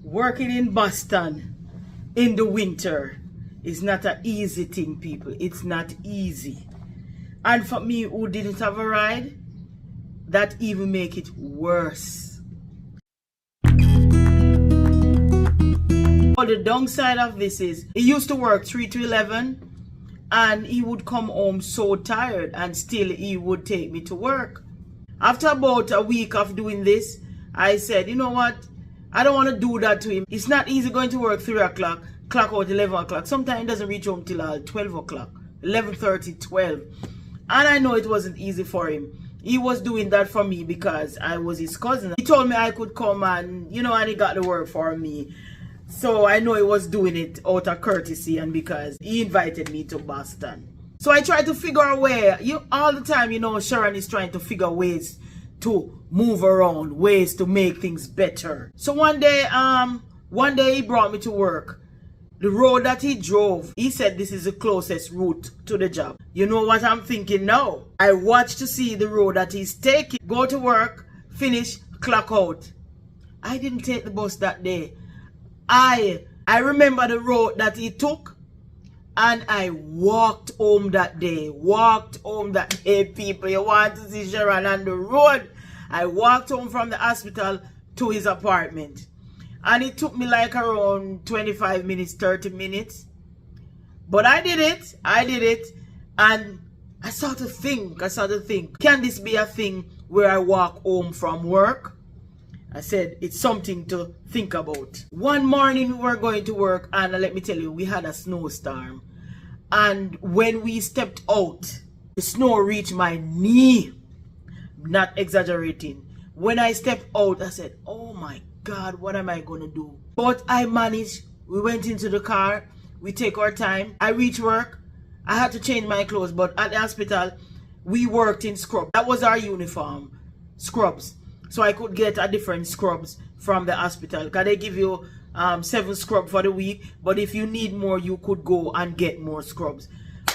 Working in Boston in the winter is not an easy thing, people. It's not easy. And for me who didn't have a ride, that even make it worse. The downside of this is he used to work 3 to 11 and he would come home so tired, and still he would take me to work. After about a week of doing this, I said, you know what, I don't want to do that to him. It's not easy going to work 3 o'clock, clock out 11 o'clock. Sometimes he doesn't reach home till 12 o'clock, 11:30, 12. And I know it wasn't easy for him. He was doing that for me because I was his cousin. He told me I could come and, and he got the work for me. So I know he was doing it out of courtesy and because he invited me to Boston. So I tried to figure a way. All the time, Sharon is trying to figure ways to move around, ways to make things better. So one day he brought me to work. The road that he drove, he said this is the closest route to the job. You know what I'm thinking now? I watched to see the road that he's taking. Go to work, finish, clock out. I didn't take the bus that day. I remember the road that he took, and I walked home that day. People. You want to see Sharon on the road? I walked home from the hospital to his apartment. And it took me like around 25 minutes, 30 minutes. But I did it. And I started to think, can this be a thing where I walk home from work? I said, it's something to think about. One morning we were going to work, and let me tell you, we had a snowstorm. And when we stepped out, the snow reached my knee. Not exaggerating. When I stepped out, I said, oh my God, what am I going to do? But I managed. We went into the car. We take our time. I reached work. I had to change my clothes, but at the hospital, we worked in scrubs. That was our uniform, scrubs. So I could get a different scrubs from the hospital. Because they give you 7 scrubs for the week. But if you need more, you could go and get more scrubs.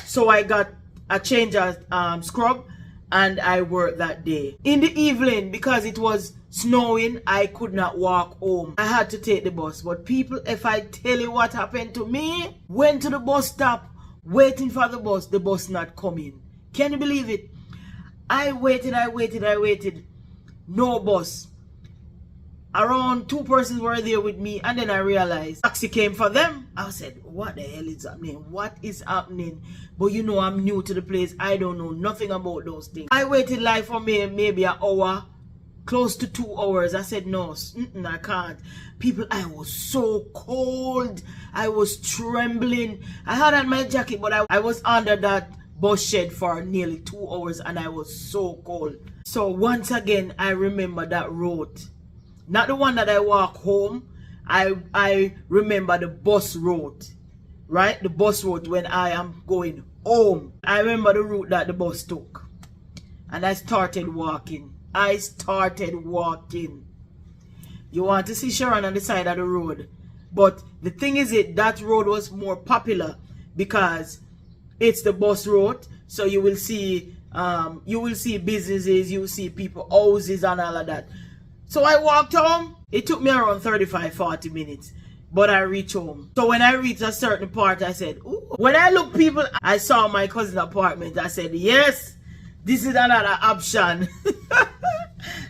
So I got a change of scrub, and I worked that day. In the evening, because it was snowing, I could not walk home. I had to take the bus. But people, if I tell you what happened to me, went to the bus stop, waiting for the bus not coming. Can you believe it? I waited. No bus. Around 2 persons were there with me, and then I realized taxi came for them. I said, what the hell is happening? What is happening? But I'm new to the place. I don't know nothing about those things. I waited like for maybe an hour, close to 2 hours. I said, no, I can't. People, I was so cold. I was trembling. I had on my jacket, but I was under that bus shed for nearly 2 hours, and I was so cold. So once again, I remember that road. Not the one that I walk home. I remember the bus road. Right? The bus road when I am going home. I remember the route that the bus took. And I started walking. You want to see Sharon on the side of the road. But the thing is that road was more popular because it's the bus road. So you will see businesses, you will see people, houses and all of that. So I walked home. It took me around 35-40 minutes. But I reached home. So when I reached a certain part, I said, ooh. When I looked people, I saw my cousin's apartment. I said, yes, this is another option.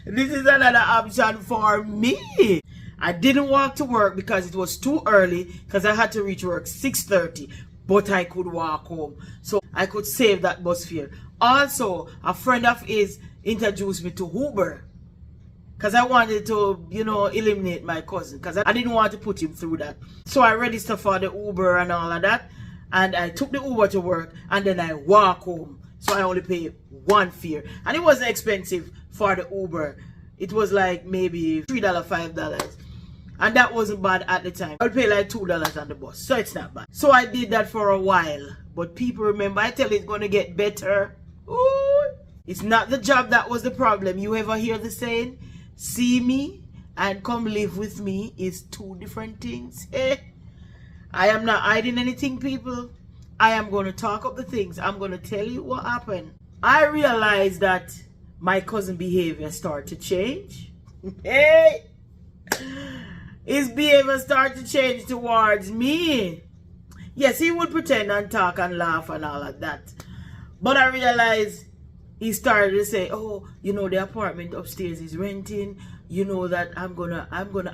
This is another option for me. I didn't walk to work because it was too early, because I had to reach work 6:30. But I could walk home. So I could save that bus fare. Also, a friend of his introduced me to Uber. Because I wanted to, eliminate my cousin. Because I didn't want to put him through that. So I registered for the Uber and all of that. And I took the Uber to work. And then I walk home. So I only pay 1 fare. And it wasn't expensive for the Uber. It was like maybe $3, $5. And that wasn't bad at the time. I would pay like $2 on the bus. So it's not bad. So I did that for a while. But people remember, I tell you it's going to get better. Ooh. It's not the job that was the problem. You ever hear the saying? See me and come live with me is 2 different things. I am not hiding anything, people. I am going to talk up the things. I'm going to tell you what happened. I realized that my cousin behavior started to change. Hey! his behavior started to change towards me. Yes, he would pretend and talk and laugh and all of that. But I realized he started to say, oh, you know, the apartment upstairs is renting. You know that I'm gonna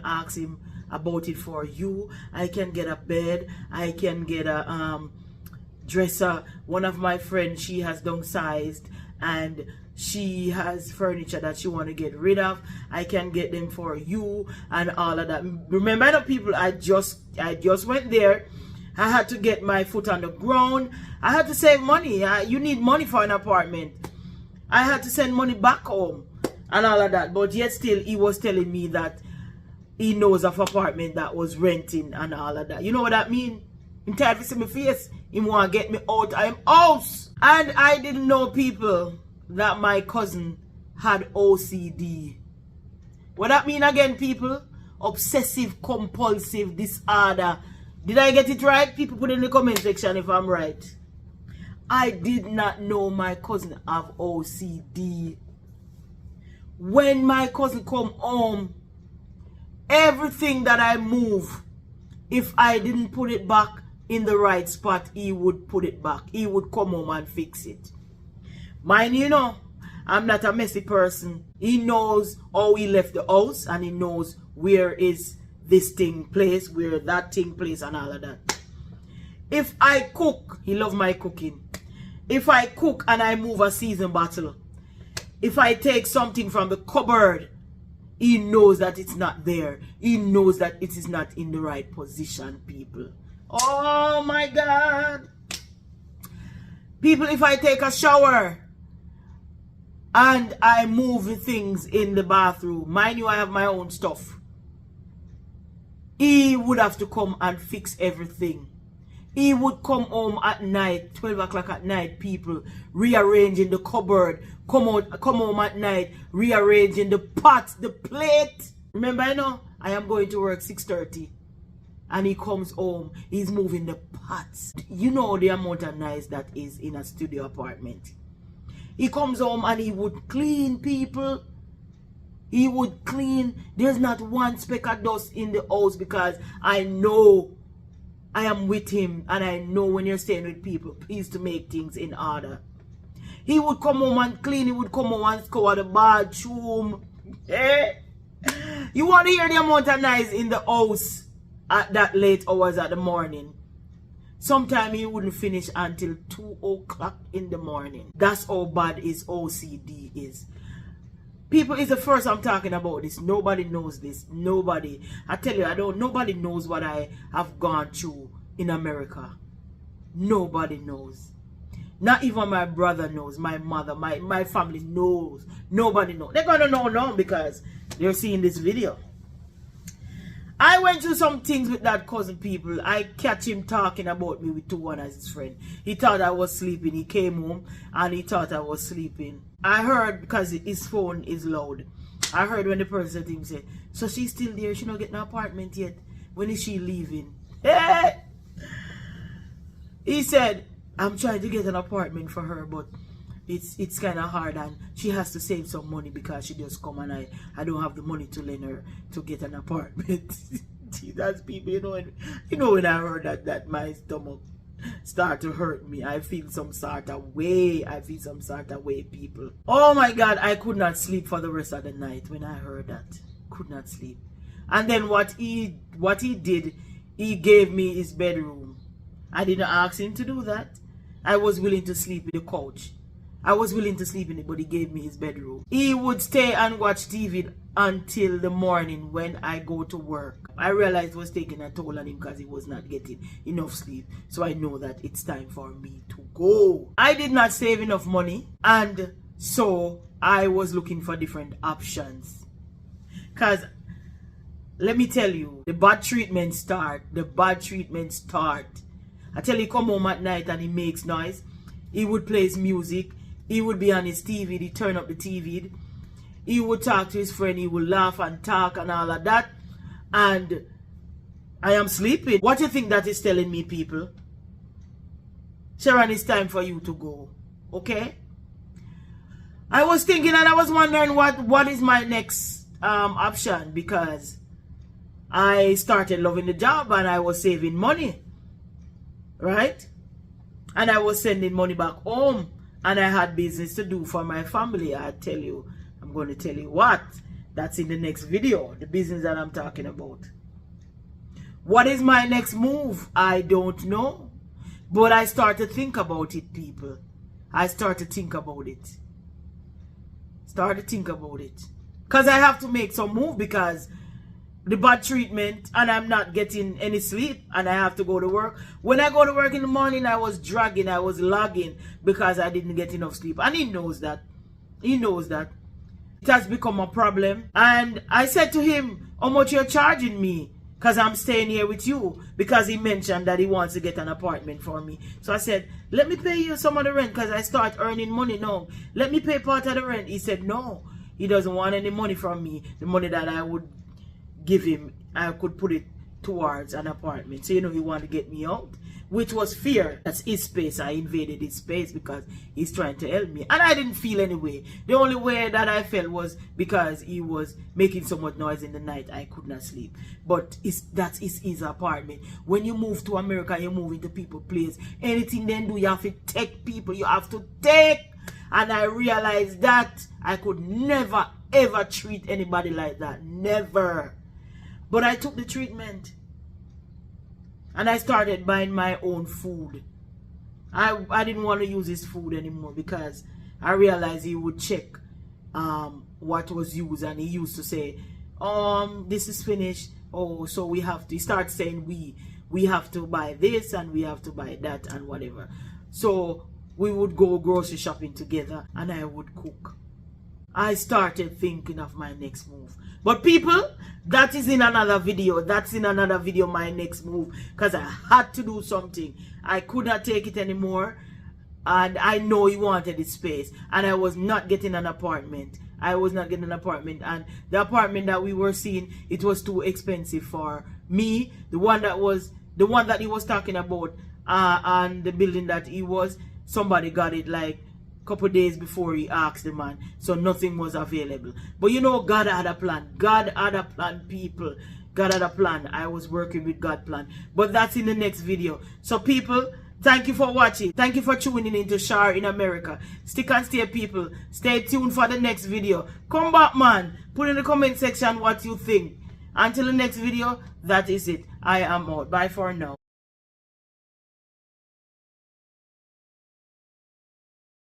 ask him about it for you. I can get a bed. I can get a dresser. One of my friends, she has downsized and she has furniture that she want to get rid of. I can get them for you and all of that. Remember the people, I just went there. I had to get my foot on the ground. I had to save money. You need money for an apartment. I had to send money back home and all of that. But yet still, he was telling me that he knows of apartment that was renting and all of that. You know what that mean? Him tired to see my face. He want to get me out of him house. And I didn't know, people, that my cousin had OCD. What that mean again, people? Obsessive compulsive disorder. Did I get it right? People put in the comment section if I'm right. I did not know my cousin have OCD. When my cousin come home, everything that I move, if I didn't put it back in the right spot, he would put it back. He would come home and fix it. Mind you know, I'm not a messy person. He knows how he left the house and he knows where is this thing place, where that thing place and all of that. If I cook, he loves my cooking. If I cook and I move a season bottle, if I take something from the cupboard, he knows that it's not there. He knows that it is not in the right position, people. Oh my God. People, if I take a shower and I move the things in the bathroom, mind you, I have my own stuff. He would have to come and fix everything. He would come home at night, 12 o'clock at night, people, rearranging the cupboard. Come home at night, rearranging the pots, the plate. Remember, I know, I am going to work 6:30. And he comes home, he's moving the pots. You know the amount of noise that is in a studio apartment. He comes home and he would clean, people. He would clean. There's not one speck of dust in the house because I know I am with him and I know when you're staying with people, please to make things in order. He would come home and clean. He would come home and scour the bathroom. Eh? You want to hear the amount of noise in the house at that late hours of the morning? Sometimes he wouldn't finish until 2 o'clock in the morning. That's how bad his OCD is. People, it's the first I'm talking about this. Nobody knows this. Nobody. I tell you, nobody knows what I have gone through in America. Nobody knows. Not even my brother knows. My mother, my family knows. Nobody knows. They're going to know now because they're seeing this video. I went through some things with that cousin, people. I catch him talking about me with one as his friend. He thought I was sleeping. He came home and he thought I was sleeping. I heard, because his phone is loud, I heard when the person said to him, say, so she's still there, she not getting an apartment yet. When is she leaving? He said, I'm trying to get an apartment for her, but it's kind of hard and she has to save some money because she just come and I don't have the money to lend her to get an apartment. That's people, you know when I heard that my stomach start to hurt me. I feel some sort of way. People. Oh my God, I could not sleep for the rest of the night when I heard that. Could not sleep. And then what he did, he gave me his bedroom. I didn't ask him to do that. I was willing to sleep in the couch. I was willing to sleep in it, but he gave me his bedroom. He would stay and watch TV until the morning when I go to work. I realized it was taking a toll on him because he was not getting enough sleep. So I know that it's time for me to go. I did not save enough money, and so I was looking for different options. Because let me tell you, the bad treatment start. I tell you, come home at night and he makes noise. He would play his music. He would be on his TV. He'd turn up the TV. He would talk to his friend. He would laugh and talk and all of that. And I am sleeping. What do you think that is telling me, people? Sharon, it's time for you to go. Okay? I was thinking and I was wondering what is my next option, because I started loving the job and I was saving money, right? And I was sending money back home, and I had business to do for my family. I'm going to tell you what. That's in the next video, the business that I'm talking about. What is my next move? I don't know. But I start to think about it, people. I start to think about it. Because I have to make some move because the bad treatment and I'm not getting any sleep and I have to go to work. When I go to work in the morning, I was dragging, I was lagging because I didn't get enough sleep. And he knows that. He knows that. It has become a problem. And I said to him, how much you're charging me? Because I'm staying here with you. Because he mentioned that he wants to get an apartment for me. So I said, let me pay you some of the rent because I start earning money now. Let me pay part of the rent. He said, no. He doesn't want any money from me. The money that I would give him, I could put it towards an apartment. So, he wanted to get me out, which was fear. That's his space. I invaded his space because he's trying to help me. And I didn't feel any way. The only way that I felt was because he was making so much noise in the night, I could not sleep. But that's his apartment. When you move to America, you move into people's place. Anything they do, you have to take people. You have to take. And I realized that I could never, ever treat anybody like that. Never. But I took the treatment. And I started buying my own food. I didn't want to use his food anymore because I realized he would check what was used. And he used to say, this is finished. Oh, so we have to. He started saying we have to buy this and we have to buy that and whatever. So we would go grocery shopping together and I would cook. I started thinking of my next move. But people, that is in another video. That's in another video, my next move. Because I had to do something. I could not take it anymore. And I know he wanted his space. And I was not getting an apartment. And the apartment that we were seeing, it was too expensive for me. The one that he was talking about, and the building that he was, somebody got it like couple days before he asked the man, so nothing was available. But God had a plan. God had a plan, people. God had a plan. I was working with God's plan. But that's in the next video. So people, thank you for watching. Thank you for tuning in to Shar in America. Stick and stay, people. Stay tuned for the next video. Come back, man. Put in the comment section what you think. Until the next video, that is it. I am out. Bye for now.